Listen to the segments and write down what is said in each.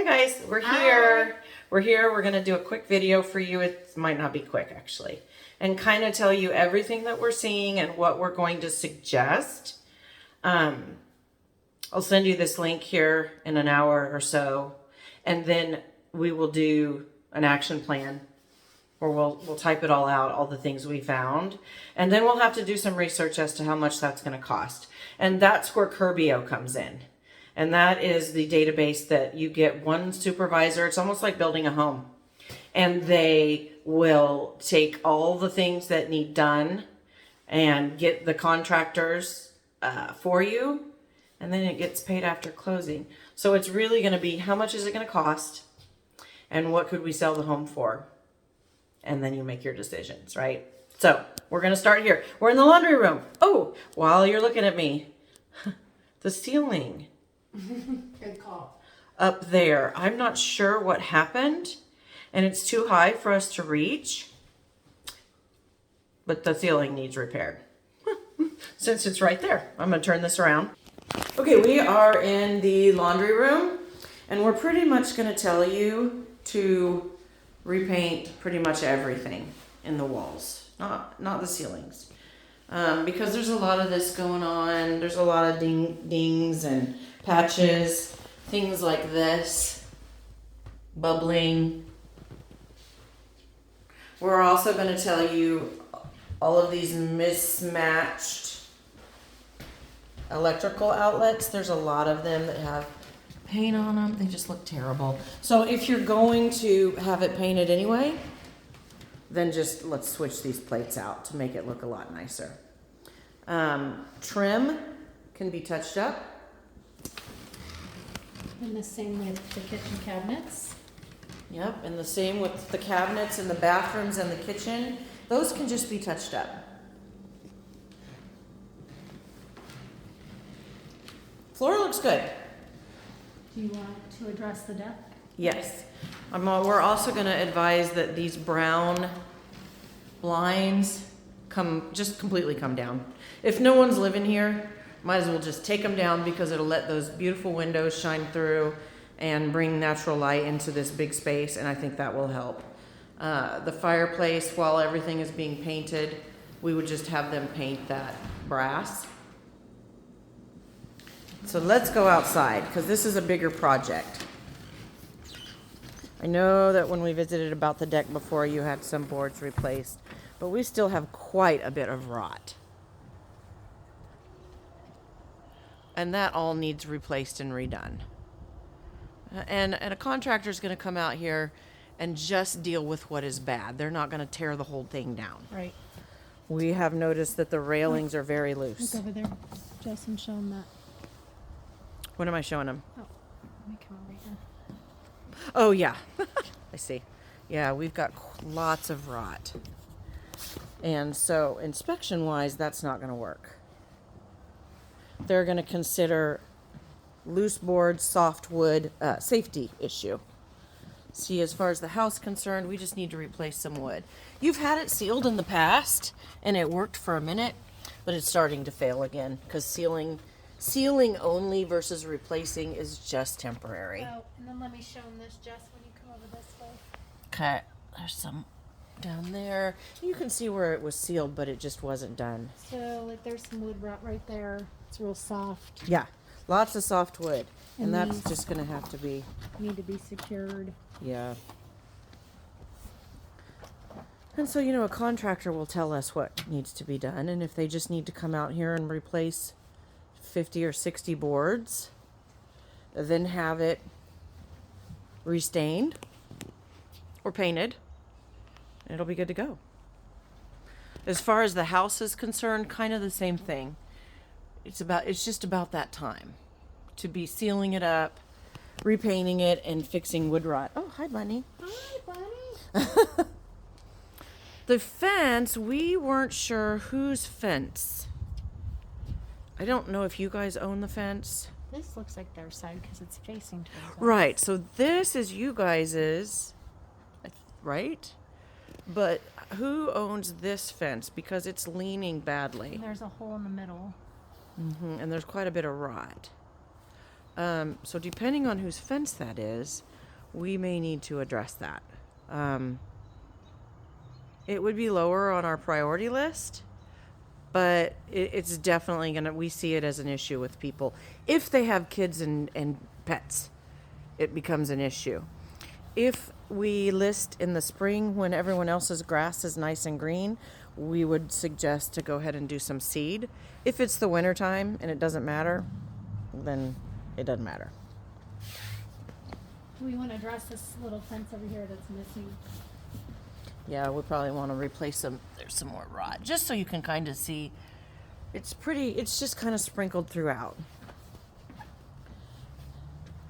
Hi guys, we're here. We're going to do a quick video for you. It might not be quick actually. And kind of tell you everything that we're seeing and what we're going to suggest. I'll send you this link here in an hour or so. And then we will do an action plan where we'll type it all out, all the things we found. And then we'll have to do some research as to how much that's going to cost. And that's where Curbio comes in. And that is the database that you get one supervisor. It's almost like building a home. And they will take all the things that need done and get the contractors for you. And then it gets paid after closing. So it's really going to be how much is it going to cost? And what could we sell the home for? And then you make your decisions, right? So we're going to start here. We're in the laundry room. Oh, while you're looking at me, the ceiling. Good call. Up there. I'm not sure what happened, and it's too high for us to reach, but the ceiling needs repaired. Since it's right there, I'm going to turn this around. Okay, we are in the laundry room, and we're pretty much going to tell you to repaint pretty much everything in the walls, not the ceilings. Because there's a lot of this going on. There's a lot of dings and patches, things like this, bubbling. We're also going to tell you all of these mismatched electrical outlets. There's a lot of them that have paint on them. They just look terrible. So if you're going to have it painted anyway, then just let's switch these plates out to make it look a lot nicer. Trim can be touched up. And the same with the kitchen cabinets. Yep, and the same with the cabinets and the bathrooms and the kitchen. Those can just be touched up. Floor looks good. Do you want to address the deck? Yes. We're also going to advise that these brown blinds just completely come down. If no one's living here, might as well just take them down because it'll let those beautiful windows shine through and bring natural light into this big space, and I think that will help. The fireplace, while everything is being painted, we would just have them paint that brass. So let's go outside because this is a bigger project. I know that when we visited about the deck before, you had some boards replaced, but we still have quite a bit of rot. And that all needs replaced and redone. And a contractor is going to come out here and just deal with what is bad. They're not going to tear the whole thing down. Right. We have noticed that the railings are very loose. Look over there. Justin, show him that. What am I showing them? Oh, let me come over here. Oh, yeah. I see. Yeah, we've got lots of rot. And so inspection-wise, that's not going to work. They're going to consider loose boards, soft wood, safety issue. See, as far as the house concerned, we just need to replace some wood. You've had it sealed in the past, and it worked for a minute, but it's starting to fail again because sealing only versus replacing is just temporary. Oh, and then let me show him this, Jess, when you come over this way. Okay, there's some down there. You can see where it was sealed, but it just wasn't done. So, like, there's some wood rot right there. It's real soft. Yeah, lots of soft wood, and And that's these just going to have to be, need to be secured. yeah. And so, a contractor will tell us what needs to be done, and if they just need to come out here and replace 50 or 60 boards, then have it restained or painted, it'll be good to go. As far as the house is concerned, kind of the same thing. It's just about that time to be sealing it up, repainting it, and fixing wood rot. Oh, hi, Bunny. Hi, Bunny. The fence, we weren't sure whose fence. I don't know if you guys own the fence. This looks like their side because it's facing towards us. Right, so this is you guys's, right? But who owns this fence? Because it's leaning badly. And there's a hole in the middle. And there's quite a bit of rot. So depending on whose fence that is, we may need to address that. It would be lower on our priority list, but it's definitely we see it as an issue with people. If they have kids and pets, it becomes an issue. If we list in the spring when everyone else's grass is nice and green, we would suggest to go ahead and do some seed. If it's the wintertime and it doesn't matter, then it doesn't matter. We want to address this little fence over here that's missing. Yeah, we probably want to replace some. There's some more rot, just so you can kind of see. It's just kind of sprinkled throughout.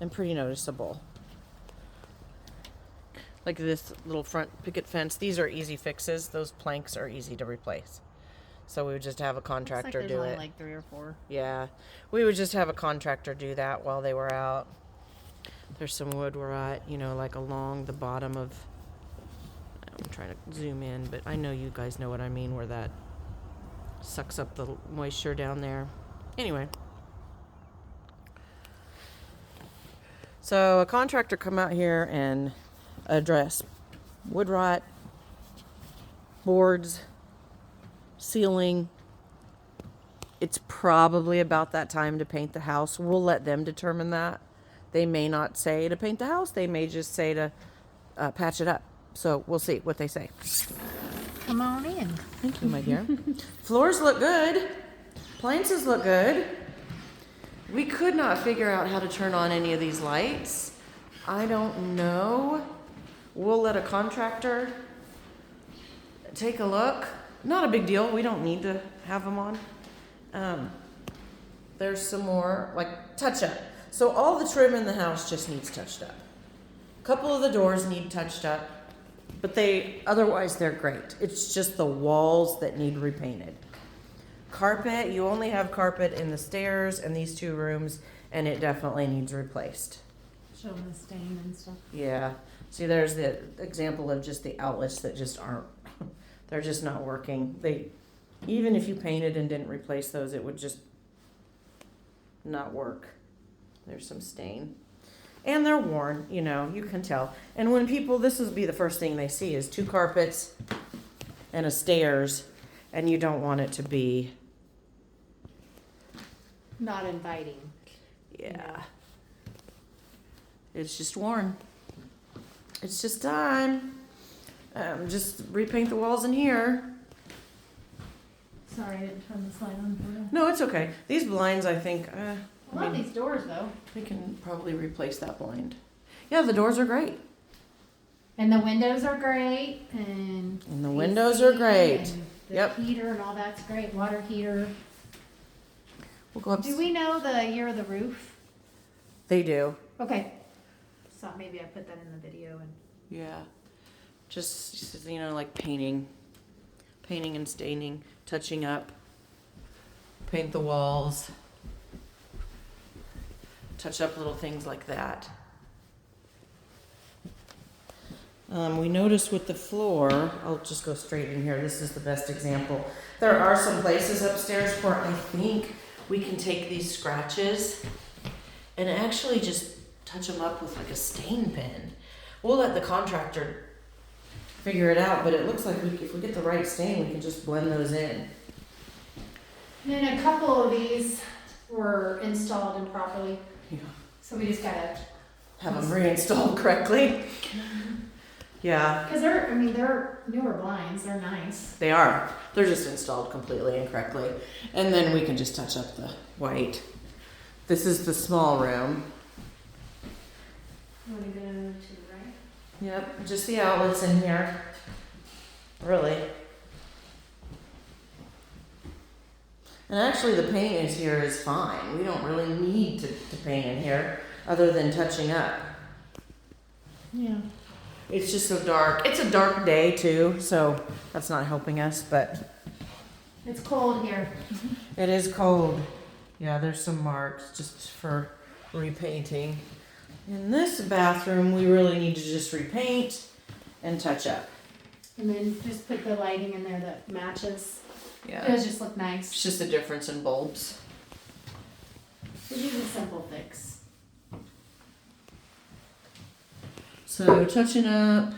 And pretty noticeable. Like this little front picket fence. These are easy fixes. Those planks are easy to replace. So we would just have a contractor do it. Like 3 or 4. Yeah, we would just have a contractor do that while they were out. There's some wood rot, like along the bottom of. I'm trying to zoom in, but I know you guys know what I mean, where that sucks up the moisture down there. Anyway. So a contractor come out here and address wood rot, boards, ceiling. It's probably about that time to paint the house. We'll let them determine that. They may not say to paint the house. They may just say to patch it up. So we'll see what they say. Come on in. Thank you, my dear. Floors look good. Appliances look good. We could not figure out how to turn on any of these lights. I don't know. We'll let a contractor take a look. Not a big deal. We don't need to have them on. There's some more, like, touch up. So all the trim in the house just needs touched up. A couple of the doors need touched up, but otherwise they're great. It's just the walls that need repainted. Carpet, you only have carpet in the stairs and these 2 rooms, and it definitely needs replaced. Show them the stain and stuff. Yeah. See, there's the example of just the outlets that just aren't, they're just not working. Even if you painted and didn't replace those, it would just not work. There's some stain. And they're worn, you can tell. And when this will be the first thing they see is 2 carpets and a stairs, and you don't want it to be, Not inviting. yeah. It's just worn. It's just time. Just repaint the walls in here. Sorry, I didn't turn this light on for you. No, it's okay. These blinds, I think, I love these doors though. we can probably replace that blind. Yeah, the doors are great. And the windows are great, and And the windows are great. and the Yep. heater and all that's great. Water heater. We'll go up. Do we know the year of the roof? They do. Okay. So maybe I put that in the video and. Yeah. Just, like painting and staining, touching up, paint the walls, touch up little things like that. We noticed with the floor, I'll just go straight in here. This is the best example. There are some places upstairs where I think we can take these scratches and actually just touch them up with like a stain pen. We'll let the contractor figure it out, but it looks like if we get the right stain, we can just blend those in. And then a couple of these were installed improperly, Yeah. so we just gotta, Have them reinstalled correctly. Yeah, cause they're newer blinds, they're nice. they are. They're just installed completely incorrectly. And then we can just touch up the white. This is the small room. You wanna go to the right? Yep, just the outlets in here. Really. And actually the paint is here is fine. We don't really need to paint in here other than touching up. Yeah. It's just so dark. It's a dark day too, so that's not helping us, but It's cold here. it is cold. Yeah, there's some marks just for repainting. In this bathroom, we really need to just repaint and touch up. And then just put the lighting in there that matches. Yeah. Those just look nice. It's just a difference in bulbs. This is a simple fix. So touching up.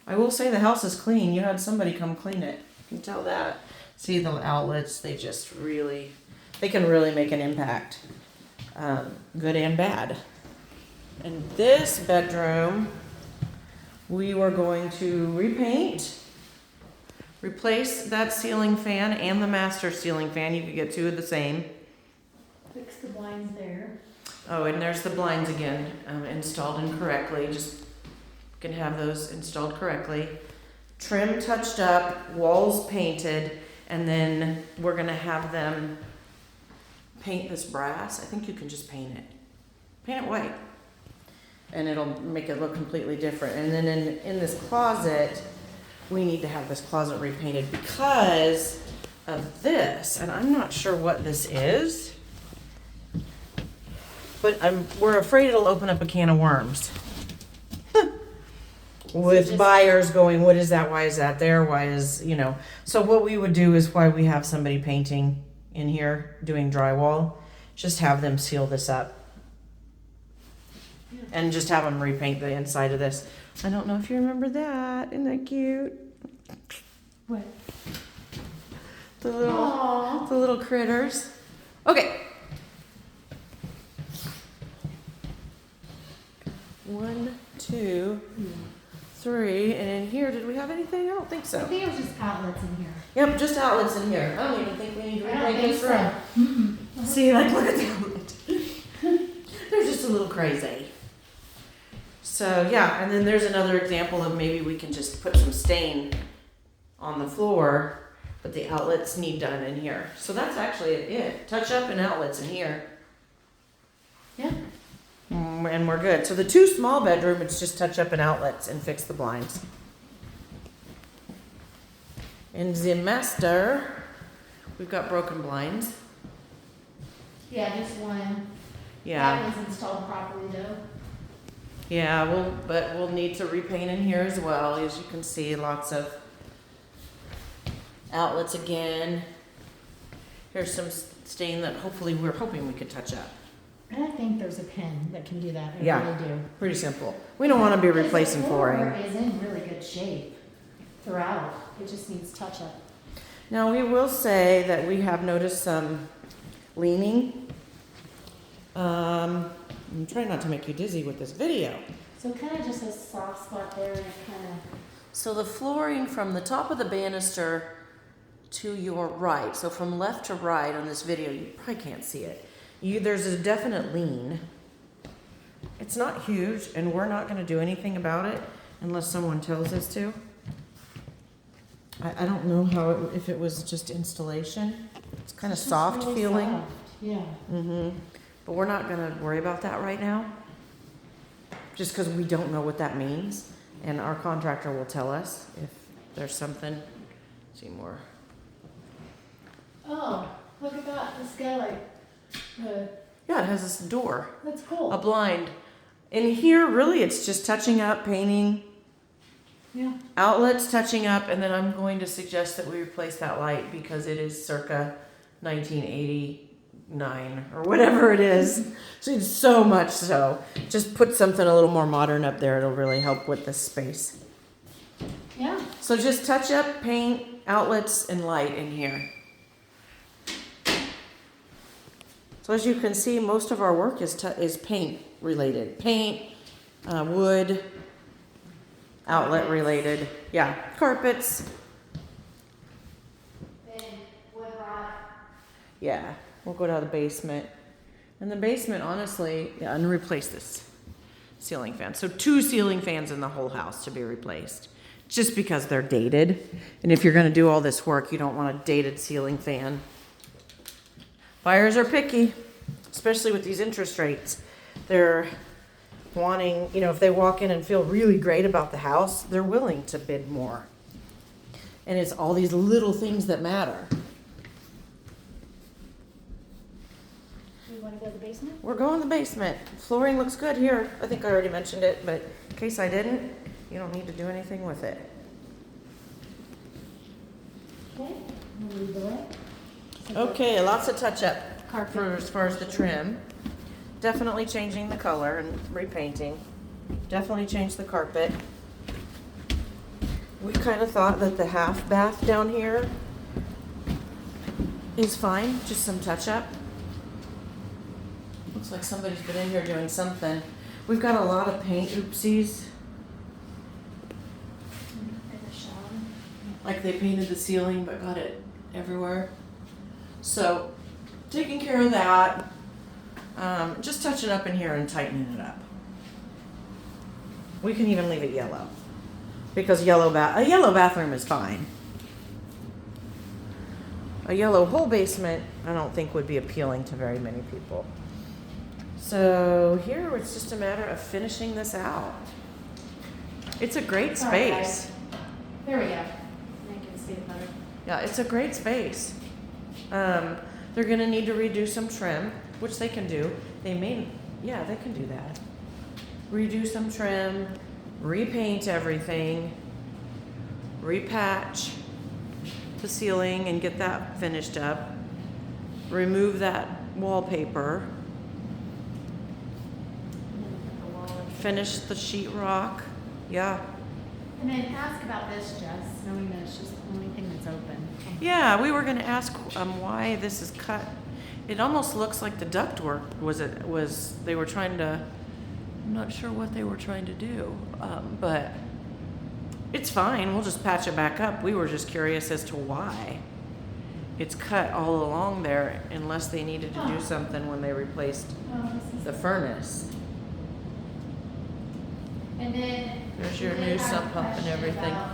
I will say the house is clean. You had somebody come clean it. You can tell that. See the outlets, they can really make an impact. Good and bad. And this bedroom, we were going to repaint, replace that ceiling fan and the master ceiling fan. You could get two of the same. Fix the blinds there. Oh, and there's the blinds again, installed incorrectly. Just can have those installed correctly. Trim touched up, walls painted, and then we're gonna have them paint this brass. I think you can just paint it. Paint it white. And it'll make it look completely different. And then in this closet, we need to have this closet repainted because of this. And I'm not sure what this is. But we're afraid it'll open up a can of worms. With buyers going, what is that? Why is that there? Why is, So what we would do is why we have somebody painting in here, doing drywall, just have them seal this up. Yeah. And just have them repaint the inside of this. I don't know if you remember that. Isn't that cute? What? The little critters. Okay. 1, 2, 3, and in here, did we have anything? I don't think I so. think it was just outlets in here. Yep, just outlets in here. I don't even think we need to I don't repaint think this so. room. See, look at the outlet. They're just a little crazy. So yeah, and then there's another example of maybe we can just put some stain on the floor, but the outlets need done in here. So that's actually it. Touch up and outlets in here. Yeah. And we're good. So the 2 small bedroom, it's just touch up and outlets and fix the blinds. In the master, we've got broken blinds. Yeah, just one. Yeah. That was installed properly though. Yeah, we'll need to repaint in here as well. As you can see, lots of outlets again. Here's some stain that we're hoping we could touch up. And I think there's a pen that can do that. I Yeah. really do. Pretty simple. We don't want to be replacing The floor flooring. is in really good shape throughout. It just needs touch up. Now, we will say that we have noticed some leaning. I'm trying not to make you dizzy with this video. So kind of just a soft spot there and it kind of. So the flooring from the top of the banister to your right, so from left to right on this video, you probably can't see it. There's a definite lean. It's not huge, and we're not going to do anything about it unless someone tells us to. I don't know if it was just installation. It's kind of It's just soft really feeling. soft. Yeah. But we're not going to worry about that right now, just because we don't know what that means, and our contractor will tell us if there's something. See more. Oh, look at that. The skylight. Yeah, it has this door, That's cool. a blind. In here, really, it's just touching up, painting, Yeah. outlets touching up, and then I'm going to suggest that we replace that light because it is circa 1989 or whatever it is. So it's so much so. Just put something a little more modern up there. It'll really help with this space. Yeah. So just touch up, paint, outlets, and light in here. So as you can see, most of our work is paint related. Paint, wood, outlet related. Yeah, carpets. And wood rot. Yeah, we'll go down to the basement. And the basement, honestly, yeah, and replace this ceiling fan. So 2 ceiling fans in the whole house to be replaced. Just because they're dated. And if you're going to do all this work, you don't want a dated ceiling fan. Buyers are picky, especially with these interest rates. They're wanting, if they walk in and feel really great about the house, they're willing to bid more. And it's all these little things that matter. You want to go to the basement? We're going to the basement. Flooring looks good here. I think I already mentioned it, but in case I didn't, you don't need to do anything with it. Okay. We'll leave the way. Okay, lots of touch-up Carpet. for as far as the trim. definitely changing the color and repainting. Definitely changed the carpet. We kind of thought that the half bath down here is fine, just some touch up. Looks like somebody's been in here doing something. We've got a lot of paint oopsies. Like they painted the ceiling but got it everywhere. So taking care of that. Just touching up in here and tightening it up. We can even leave it yellow because a yellow bathroom is fine. A yellow whole basement I don't think would be appealing to very many people. So here it's just a matter of finishing this out. It's a great space. There we go. I can see it better. Yeah, it's a great space. They're gonna need to redo some trim, which they can do. They can do that. Redo some trim, repaint everything, repatch the ceiling and get that finished up. Remove that wallpaper. Finish the sheetrock. Yeah. And then ask about this, Jess, knowing that it's just the only thing that's open. Yeah, we were gonna ask why this is cut. It almost looks like the ductwork they were trying to, I'm not sure what they were trying to do, but it's fine. We'll just patch it back up. We were just curious as to why it's cut all along there, unless they needed to do something when they replaced the furnace. And then There's your they new have a sump pump and question everything. about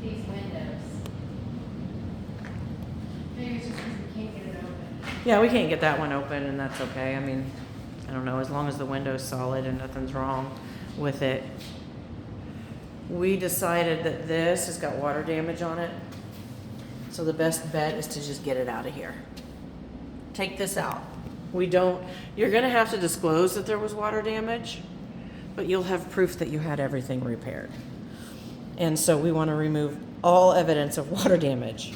these windows. Maybe it's just because we can't get it open. Yeah, we can't get that one open, and that's okay. I mean, I don't know, as long as the window's solid and nothing's wrong with it. We decided that this has got water damage on it, so the best bet is to just get it out of here. Take this out. You're gonna have to disclose that there was water damage, but you'll have proof that you had everything repaired. And so we want to remove all evidence of water damage.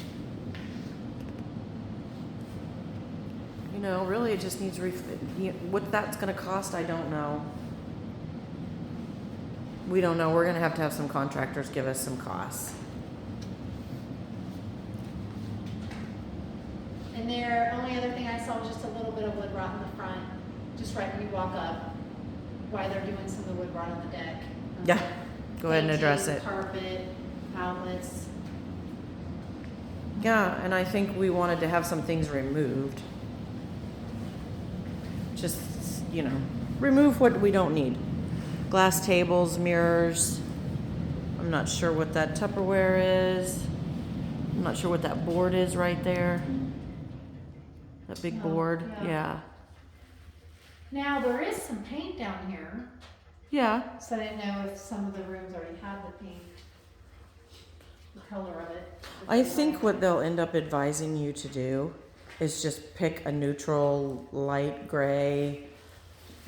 You know, really it just needs, what that's going to cost, I don't know. We don't know. We're going to have some contractors give us some costs. And there, only other thing I saw was just a little bit of wood rot in the front, just right when you walk up, why they're doing some of the wood rot on the deck. Yeah, go ahead and address Painting, it. Carpet, outlets. Yeah, and I think we wanted to have some things removed. Just, remove what we don't need. Glass tables, mirrors. I'm not sure what that Tupperware is. I'm not sure what that board is right there. That big board, yeah. Now, there is some paint down here, Yeah, so I didn't know if some of the rooms already had the paint, the color of it. I think what they'll end up advising you to do is just pick a neutral light gray,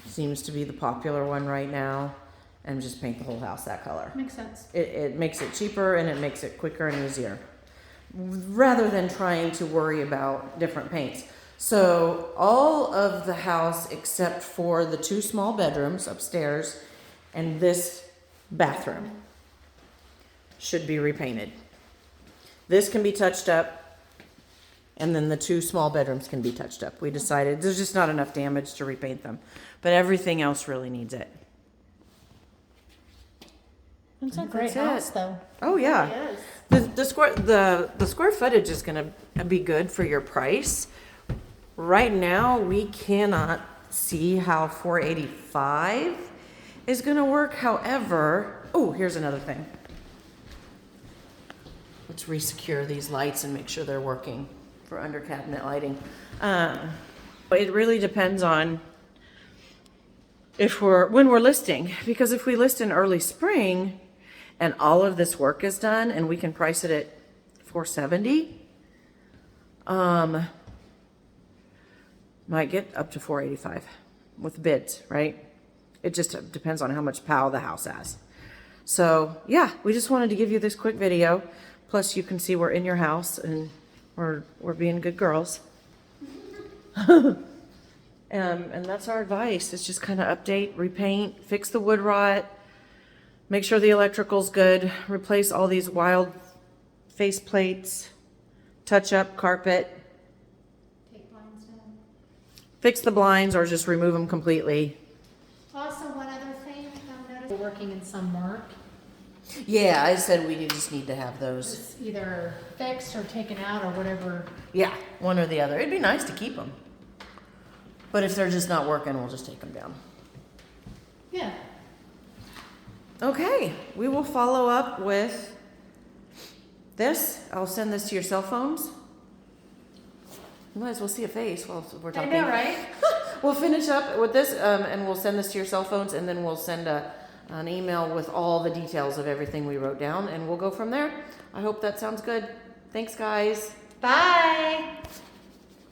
seems to be the popular one right now, and just paint the whole house that color. Makes sense. It makes it cheaper and it makes it quicker and easier, rather than trying to worry about different paints. So all of the house except for the 2 small bedrooms upstairs and this bathroom should be repainted. This can be touched up, and then the 2 small bedrooms can be touched up. We decided there's just not enough damage to repaint them, but everything else really needs it. It's a great That's it. house, though. Oh yeah. It is. The square footage is going to be good for your price. Right now, we cannot see how 485 is going to work. However, here's another thing. Let's resecure these lights and make sure they're working for under cabinet lighting. It really depends on when we're listing, because if we list in early spring and all of this work is done and we can price it at 470, might get up to 485 with bids, right? It just depends on how much POW the house has. So yeah, we just wanted to give you this quick video. Plus you can see we're in your house and we're being good girls. And that's our advice. It's just kind of update, repaint, fix the wood rot, make sure the electrical's good, replace all these wild face plates, touch up carpet, Take blinds down. fix the blinds or just remove them completely. Also, one other thing I've noticed, working in some work, Yeah, I said we just need to have those. it's either fixed or taken out or whatever. Yeah, one or the other. It'd be nice to keep them. But if they're just not working, we'll just take them down. Yeah. Okay, we will follow up with this. I'll send this to your cell phones. You might as well see a face while we're I talking. know, right? We'll finish up with this, and we'll send this to your cell phones, and then we'll send an email with all the details of everything we wrote down, and we'll go from there. I hope that sounds good. Thanks, guys. Bye.